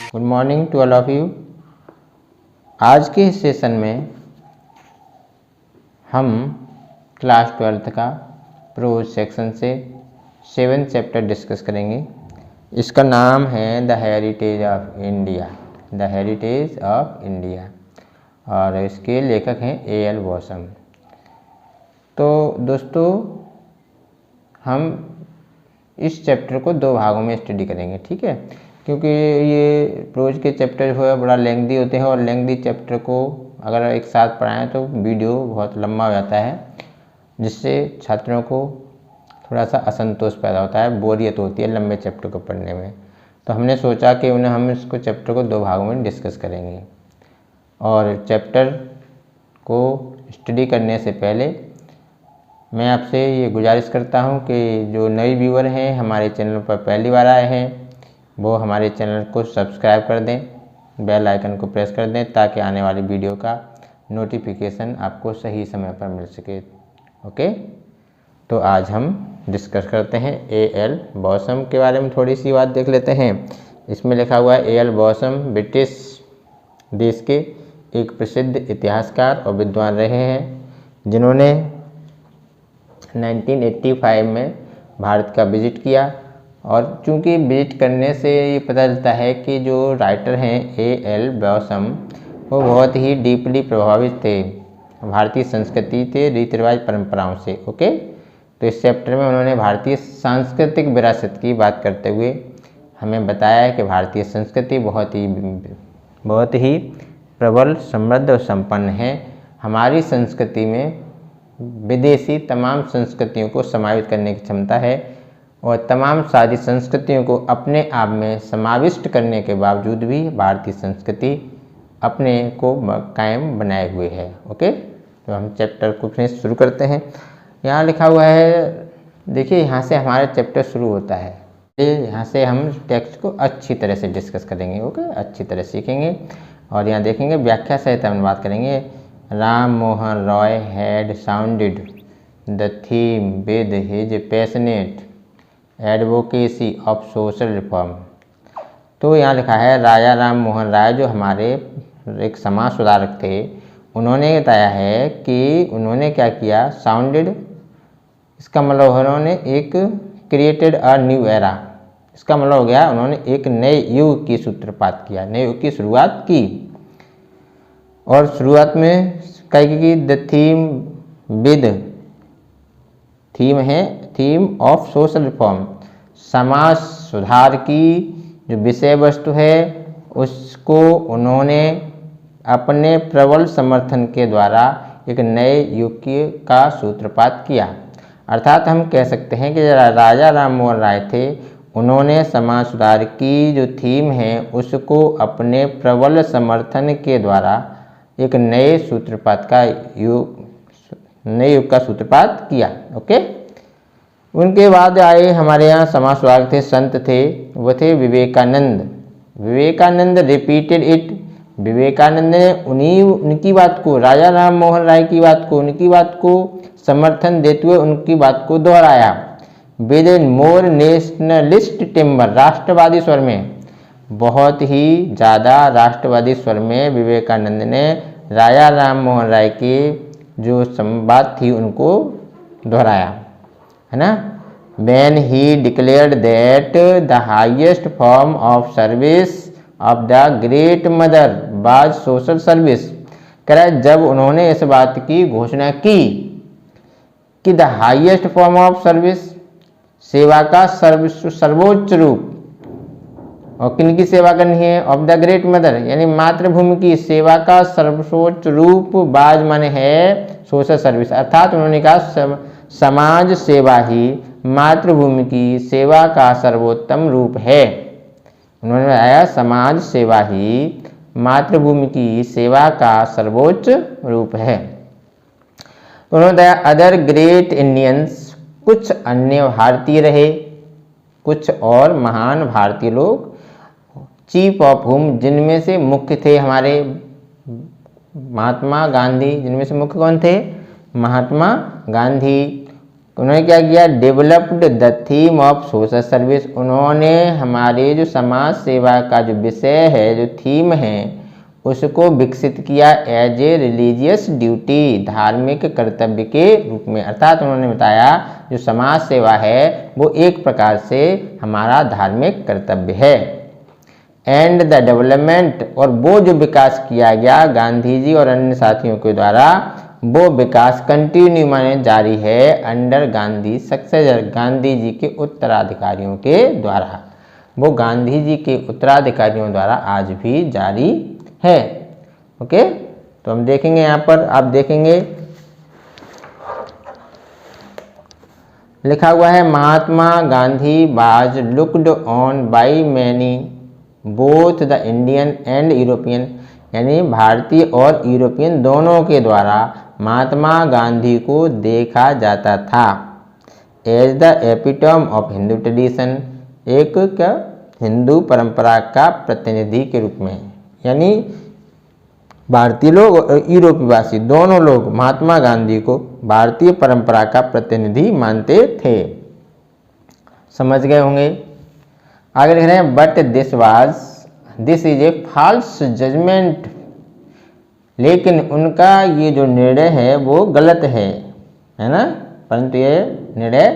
Good morning to all of you. आज के इस सेशन में हम क्लास 12th का प्रोज सेक्शन से 7th चैप्टर डिस्कस करेंगे। इसका नाम है the heritage of India, the heritage of India, और इसके लेखक हैं A.L. बॉसम। तो दोस्तों, हम इस चैप्टर को दो भागों में स्टडी करेंगे, ठीक है, क्योंकि ये प्रोज के चैप्टर जो है बड़ा लेंथी होते हैं और लेंथी चैप्टर को अगर एक साथ पढ़ाएं तो वीडियो बहुत लंबा हो जाता है, जिससे छात्रों को थोड़ा सा असंतोष पैदा होता है, बोरियत होती है लंबे चैप्टर को पढ़ने में। तो हमने सोचा कि हम इसको चैप्टर को दो भागों में डिस्कस करेंगे। और चैप्टर को स्टडी करने से पहले मैं आपसे ये गुजारिश करता हूँ कि जो नए व्यूअर हैं, हमारे चैनल पर पहली बार आए हैं, वो हमारे चैनल को सब्सक्राइब कर दें, बेल आइकन को प्रेस कर दें, ताकि आने वाली वीडियो का नोटिफिकेशन आपको सही समय पर मिल सके। ओके, तो आज हम डिस्कस करते हैं A.L. बॉसम के बारे में। थोड़ी सी बात देख लेते हैं। इसमें लिखा हुआ है A.L. बॉसम ब्रिटिश देश के एक प्रसिद्ध इतिहासकार और विद्वान रहे हैं, जिन्होंने 1985 में भारत का विजिट किया। और चूंकि विजिट करने से ये पता चलता है कि जो राइटर हैं A.L. बॉसम, वो बहुत ही डीपली प्रभावित थे भारतीय संस्कृति से, रीति रिवाज, परंपराओं से। ओके, तो इस चैप्टर में उन्होंने भारतीय सांस्कृतिक विरासत की बात करते हुए हमें बताया है कि भारतीय संस्कृति बहुत ही प्रबल, समृद्ध और संपन्न है। हमारी संस्कृति में विदेशी तमाम संस्कृतियों को समावित करने की क्षमता है और तमाम सारी संस्कृतियों को अपने आप में समाविष्ट करने के बावजूद भी भारतीय संस्कृति अपने को कायम बनाए हुए है। ओके, तो हम चैप्टर को फिर शुरू करते हैं। यहाँ लिखा हुआ है, देखिए यहाँ से हमारा चैप्टर शुरू होता है। यहाँ से हम टेक्स्ट को अच्छी तरह से डिस्कस करेंगे। ओके, अच्छी तरह सीखेंगे और यहाँ देखेंगे व्याख्या सहित हम बात करेंगे। Ram Mohan Roy had sounded the theme with his passionate advocacy of social reform. तो यहाँ लिखा है राजा राम मोहन राय, जो हमारे एक समाज सुधारक थे, उन्होंने बताया है कि उन्होंने क्या किया, साउंडेड, इसका मतलब उन्होंने एक क्रिएटेड अ न्यू एरा, इसका मतलब हो गया उन्होंने एक नए युग की सूत्रपात किया, नए युग की शुरुआत की। और शुरुआत में क्या की, द थीम विद, थीम है थीम ऑफ सोशल रिफॉर्म, समाज सुधार की जो विषय वस्तु है उसको उन्होंने अपने प्रबल समर्थन के द्वारा एक नए युग का सूत्रपात किया। अर्थात हम कह सकते हैं कि राजा राम मोहन राय थे, उन्होंने समाज सुधार की जो थीम है उसको अपने प्रबल समर्थन के द्वारा एक नए युग का सूत्रपात किया। ओके, उनके बाद आए हमारे यहाँ समाज सुधारक थे, संत थे, वो थे विवेकानंद। विवेकानंद रिपीटेड इट, विवेकानंद ने उनकी बात को, राजा राम मोहन राय की बात को, उनकी बात को समर्थन देते हुए उनकी बात को दोहराया। With in more nationalist timbre, राष्ट्रवादी स्वर में, बहुत ही ज़्यादा राष्ट्रवादी स्वर में विवेकानंद ने राजा राम मोहन राय की जो बात थी उनको दोहराया, है ना। When he declared that the highest form of service of the great mother was social service, कह रहा है जब उन्होंने इस बात की घोषणा की कि the highest form of service, सेवा का सर्वोच्च रूप, और किन की सेवा करनी है, ऑफ द ग्रेट मदर, यानी मातृभूमि की सेवा का सर्वोच्च रूप, बाज माने है सोशल सर्विस, अर्थात उन्होंने कहा समाज सेवा ही मातृभूमि की सेवा का सर्वोत्तम रूप है। उन्होंने बताया समाज सेवा ही मातृभूमि की सेवा का सर्वोच्च रूप है। उन्होंने बताया अदर ग्रेट इंडियंस, कुछ अन्य भारतीय रहे, कुछ और महान भारतीय लोग, चीफ ऑफ हुम, जिनमें से मुख्य थे हमारे महात्मा गांधी, जिनमें से मुख्य कौन थे, महात्मा गांधी, उन्होंने क्या किया, developed the theme of social service, उन्होंने हमारे जो समाज सेवा का जो विषय है, जो थीम है, उसको विकसित किया एज ए रिलीजियस ड्यूटी, धार्मिक कर्तव्य के रूप में। अर्थात उन्होंने बताया जो समाज सेवा है वो एक प्रकार से हमारा धार्मिक कर्तव्य है। एंड द डेवलपमेंट, और वो जो विकास किया गया गांधी जी और अन्य साथियों के द्वारा, वो विकास कंटिन्यू माने जारी है अंडर गांधी सक्सेसर, गांधी जी के उत्तराधिकारियों के द्वारा, वो गांधी जी के उत्तराधिकारियों द्वारा आज भी जारी है। ओके, तो हम देखेंगे यहाँ पर, आप देखेंगे लिखा हुआ है Mahatma Gandhi was looked on by many both the Indian and European, यानी भारतीय और यूरोपियन दोनों के द्वारा महात्मा गांधी को देखा जाता था as the epitome of Hindu tradition, एक क्या हिंदू परंपरा का प्रतिनिधि के रूप में। यानी भारतीय लोग और यूरोपीवासी दोनों लोग महात्मा गांधी को भारतीय परंपरा का प्रतिनिधि मानते थे। समझ गए होंगे। आगे लिख रहे हैं but this is a false judgement, लेकिन उनका ये जो निर्णय है वो गलत है ना, परंतु ये निर्णय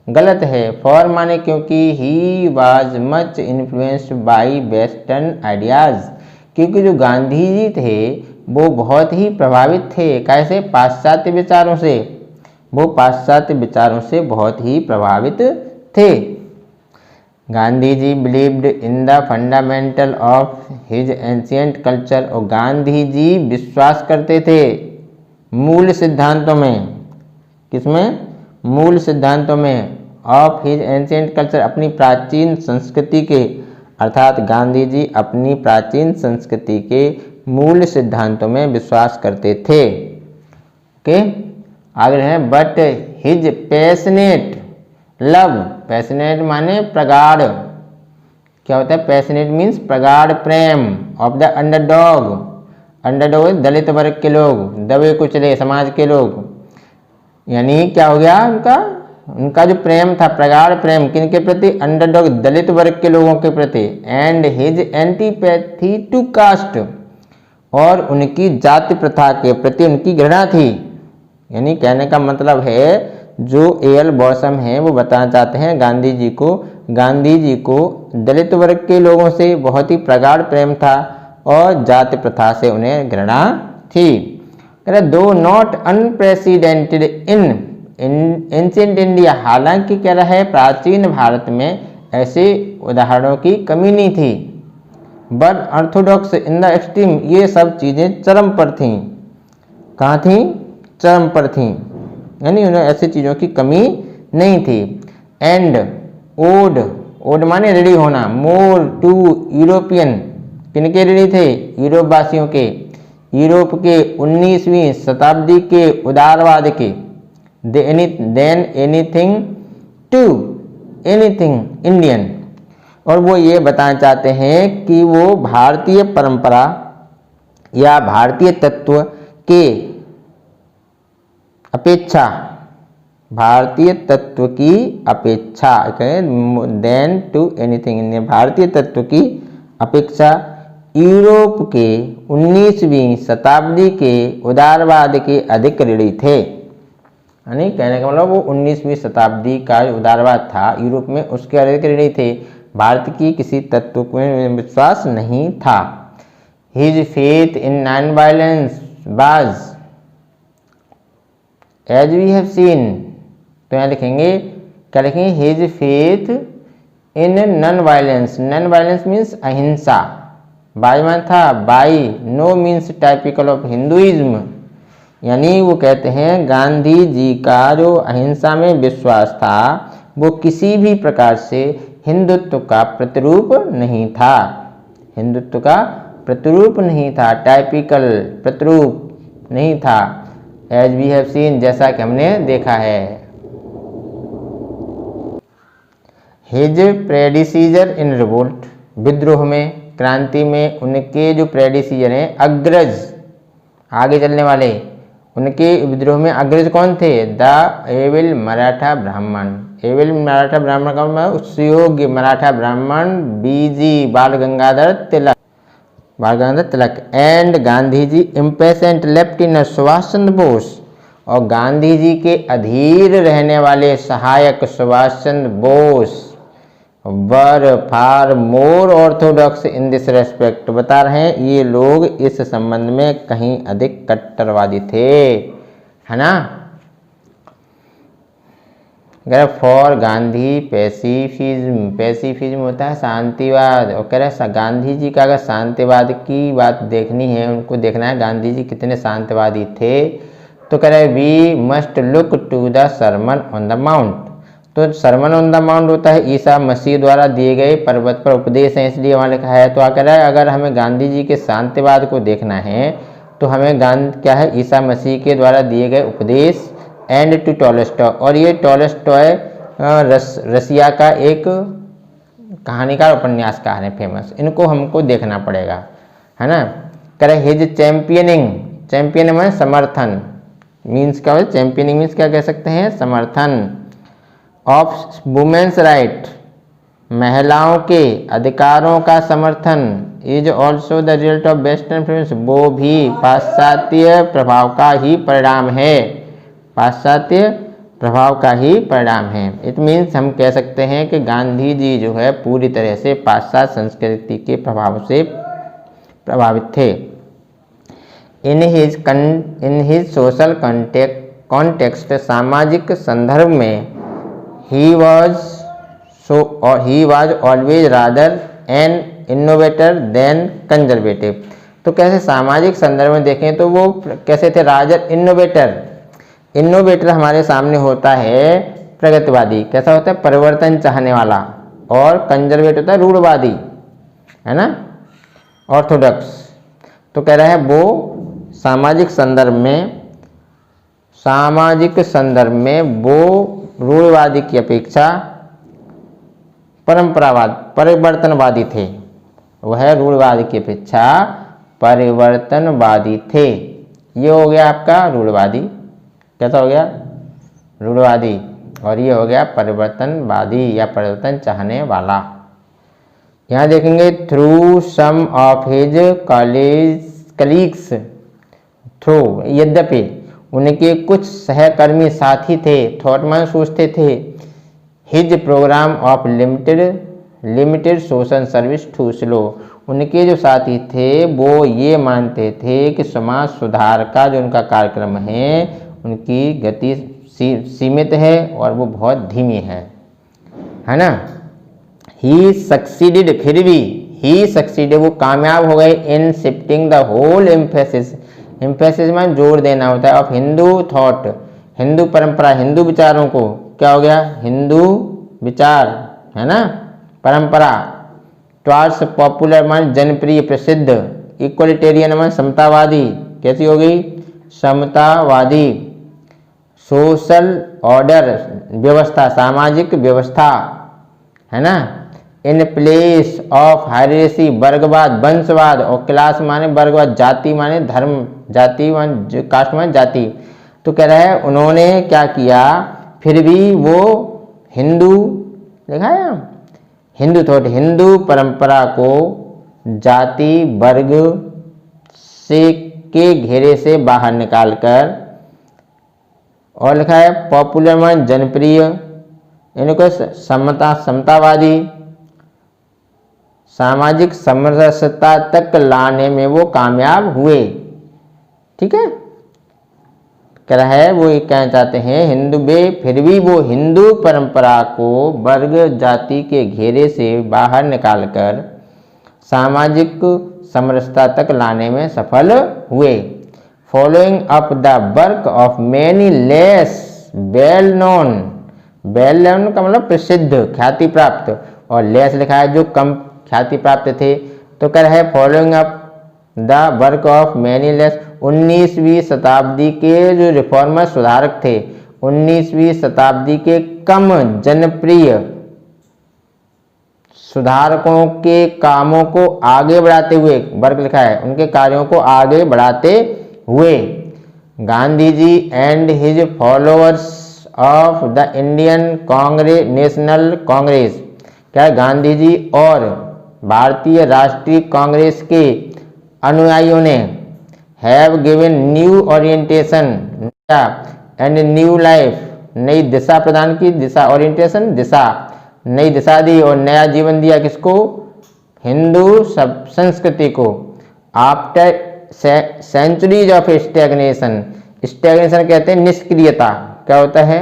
गलत है। फॉर माने क्योंकि he was much influenced by western ideas, क्योंकि जो गांधी जी थे वो बहुत ही प्रभावित थे, कैसे, पाश्चात्य विचारों से, वो पाश्चात्य विचारों से बहुत ही प्रभावित थे। Gandhi ji believed in the fundamental of his ancient culture, और गांधी जी विश्वास करते थे मूल सिद्धांतों में, किसमें, मूल सिद्धांतों में, ऑफ हिज एंशिएंट कल्चर, अपनी प्राचीन संस्कृति के, अर्थात गांधी जी अपनी प्राचीन संस्कृति के मूल सिद्धांतों में विश्वास करते थे। ओके, आगे है but his passionate love, passionate माने प्रगाढ़, क्या होता है, पैशनेट मीन्स प्रगाढ़ प्रेम, ऑफ द अंडरडॉग, अंडरडॉग दलित वर्ग के लोग, दबे कुचले समाज के लोग, यानी क्या हो गया उनका जो प्रेम था, प्रगाढ़ प्रेम किनके प्रति, अंडरडॉग दलित वर्ग के लोगों के प्रति। And his antipathy to caste, और उनकी जाति प्रथा के प्रति उनकी घृणा थी। यानी कहने का मतलब है जो एल बॉसम है वो बताना चाहते हैं गांधी जी को दलित वर्ग के लोगों से बहुत ही प्रगाढ़ प्रेम था और जाति प्रथा से उन्हें घृणा थी। दो not unprecedented in ancient India, हालांकि कह रहा है प्राचीन भारत में ऐसे उदाहरणों की कमी नहीं थी। But Orthodox in the extreme, ये सब चीज़ें चरम पर थीं। कहाँ थीं, चरम पर थीं, यानी उन्हें ऐसी चीज़ों की कमी नहीं थी। एंड ओड माने रेडी होना, मोर टू यूरोपियन, किनके रेडी थे, यूरोप वासियों के, यूरोप के 19वीं शताब्दी के उदारवाद के, than anything to anything Indian, और वो ये बताना चाहते हैं कि वो भारतीय परंपरा या भारतीय तत्व के अपेक्षा, भारतीय तत्व की अपेक्षा, देन टू एनीथिंग इंडियन, भारतीय तत्व की अपेक्षा यूरोप के 19वीं शताब्दी के उदारवाद के अधिक ऋणी थे। यानी कहने का मतलब वो 19वीं शताब्दी का उदारवाद था यूरोप में, उसके अधिक ऋणी थे, भारत की किसी तत्व में विश्वास नहीं था। His faith in non violence was as we have seen, तो यहाँ लिखेंगे, क्या लिखेंगे, his faith in non violence, non violence means अहिंसा, बाई मान था, by no means typical of Hinduism, यानी वो कहते हैं गांधी जी का जो अहिंसा में विश्वास था वो किसी भी प्रकार से हिंदुत्व का प्रतिरूप नहीं था, हिंदुत्व का प्रतिरूप नहीं था, टाइपिकल प्रतिरूप नहीं था। एज वी हैव सीन, जैसा कि हमने देखा है। हिज प्रेडिसीजर इन रिवोल्ट, विद्रोह में, क्रांति में उनके जो प्रेडिसीजर हैं, अग्रज आगे चलने वाले, उनके विद्रोह में अग्रज कौन थे? द एविल मराठा ब्राह्मण। एविल मराठा ब्राह्मण का मतलब सुयोग्य Maratha Brahmin BG Bal Gangadhar Tilak and Gandhi ji impatient lieutenant Subhash Chandra Bose, और गांधी जी के अधीर रहने वाले सहायक Subhash Chandra Bose were far more orthodox in this respect. बता रहे हैं ये लोग इस संबंध में कहीं अधिक कट्टरवादी थे, है ना। अगर फॉर गांधी पैसिफिज्म, पैसिफिज्म होता है शांतिवाद, और कह रहे गांधी जी का अगर शांतिवाद की बात देखनी है, उनको देखना है गांधी जी कितने शांतिवादी थे, तो कह रहे we must look to the sermon on the mount. तो सरमन ऑन द माउंट होता है ईसा मसीह द्वारा दिए गए पर्वत पर उपदेश है, इसलिए वहाँ लिखा है। तो क्या कह रहा है, अगर हमें गांधी जी के शांतिवाद को देखना है तो हमें क्या है, ईसा मसीह के द्वारा दिए गए उपदेश एंड टू टॉलस्टॉय, और ये टॉलस्टॉय रसिया का एक कहानीकार उपन्यासकार है फेमस, इनको हमको देखना पड़ेगा, है ना। कह रहे हिज चैंपियनिंग, चैंपियन में समर्थन, मीन्स क्या है, चैंपियनिंग मीन्स क्या कह सकते हैं, समर्थन ऑफ वुमेन्स राइट, महिलाओं के अधिकारों का समर्थन is also the result of western influence, वो भी पाश्चात्य प्रभाव का ही परिणाम है, पाश्चात्य प्रभाव का ही परिणाम है। इट मीन्स हम कह सकते हैं कि गांधी जी जो है पूरी तरह से पाश्चात्य संस्कृति के प्रभाव से प्रभावित थे। इन हिज सोशल कॉन्टेक्स्ट, सामाजिक संदर्भ में he was always rather an innovator than conservative। तो कैसे सामाजिक संदर्भ में देखें तो वो कैसे थे, राजर इनोवेटर, इनोवेटर हमारे सामने होता है प्रगतिवादी, कैसा होता है, परिवर्तन चाहने वाला, और कंजर्वेटिव होता है रूढ़वादी, है ना, ऑर्थोडॉक्स। तो कह रहा है वो सामाजिक संदर्भ में वो रूढ़वादी की अपेक्षा परिवर्तनवादी थे, वह रूढ़वादी की अपेक्षा परिवर्तनवादी थे। ये हो गया आपका रूढ़वादी, कैसा हो गया, रूढ़वादी, और ये हो गया परिवर्तनवादी या परिवर्तन चाहने वाला। यहाँ देखेंगे through some of his colleagues, through यद्यपि उनके कुछ सहकर्मी साथी थे, थॉटमैन सोचते थे, his programme of limited social service too slow, उनके जो साथी थे वो ये मानते थे कि समाज सुधार का जो उनका कार्यक्रम है उनकी गति सीमित है और वो बहुत धीमी है ना। ही सक्सीडेड, फिर भी ही सक्सीडेड, वो कामयाब हो गए in shifting the whole emphasis, emphasis में जोर देना होता है, ऑफ हिंदू थॉट, हिंदू परंपरा, हिंदू विचारों को, क्या हो गया, हिंदू विचार, है ना, परंपरा, टुवर्ड्स पॉपुलर मान जनप्रिय प्रसिद्ध, इक्वलिटेरियन मान समतावादी, कैसी हो गई, समतावादी, सोशल ऑर्डर, व्यवस्था, सामाजिक व्यवस्था, है ना, इन प्लेस ऑफ हायरार्की, वर्गवाद, वंशवाद, और क्लास माने वर्गवाद, जाति माने धर्म, जाति माने कास्ट माने जाति। तो कह रहा है उन्होंने क्या किया, फिर भी वो हिंदू, देखा है हिंदू थॉट, हिंदू परंपरा को जाति वर्ग से के घेरे से बाहर निकालकर, और लिखा है पॉपुलर मान जनप्रिय, इनको समतावादी, सामाजिक समरसता तक लाने में वो कामयाब हुए। ठीक है, कह रहा है वो ये कहना चाहते हैं हिंदू फिर भी वो हिंदू परंपरा को वर्ग जाति के घेरे से बाहर निकालकर सामाजिक समरसता तक लाने में सफल हुए। Following up the work of many less well known, well known का मतलब प्रसिद्ध, ख्याति प्राप्त, और लेस लिखा है जो कम ख्याति प्राप्त थे। तो कह रहा है following up the work of many less, 19वीं शताब्दी के जो रिफॉर्मर सुधारक थे, 19वीं शताब्दी के कम जनप्रिय सुधारकों के कामों को आगे बढ़ाते हुए, वर्क लिखा है, उनके कार्यों को आगे बढ़ाते हुए Gandhi ji and his followers of the Indian Congress national Congress, क्या गांधी जी और भारतीय राष्ट्रीय कांग्रेस के अनुयायियों ने have given new orientation and new life, नई दिशा प्रदान की, दिशा ओरिएंटेशन दिशा, नई दिशा दी और नया जीवन दिया किसको, हिंदू संस्कृति को। After centuries of stagnation, stagnation कहते हैं निष्क्रियता, क्या होता है,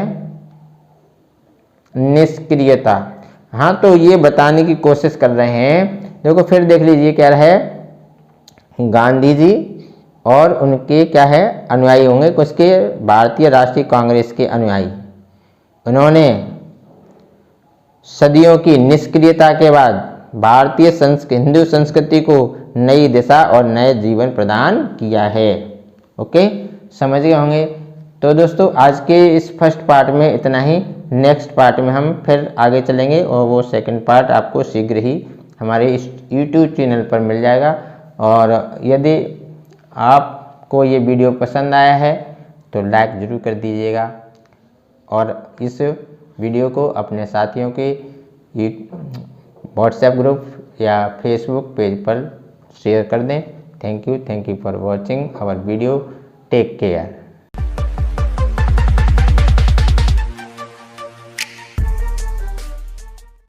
निष्क्रियता। हाँ, तो ये बताने की कोशिश कर रहे हैं। देखो फिर देख लीजिए क्या है, गांधी जी और उनके क्या है अनुयायी होंगे, कुछ के भारतीय राष्ट्रीय कांग्रेस के अनुयायी, उन्होंने सदियों की निष्क्रियता के बाद भारतीय हिंदू संस्कृति को नई दिशा और नए जीवन प्रदान किया है। ओके, समझ गए होंगे। तो दोस्तों आज के इस फर्स्ट पार्ट में इतना ही। नेक्स्ट पार्ट में हम फिर आगे चलेंगे और वो सेकंड पार्ट आपको शीघ्र ही हमारे इस यूट्यूब चैनल पर मिल जाएगा। और यदि आपको ये वीडियो पसंद आया है तो लाइक ज़रूर कर दीजिएगा और इस वीडियो को अपने साथियों के व्हाट्सएप ग्रुप या फेसबुक पेज पर शेयर कर दें। Thank you for watching our video. Take care.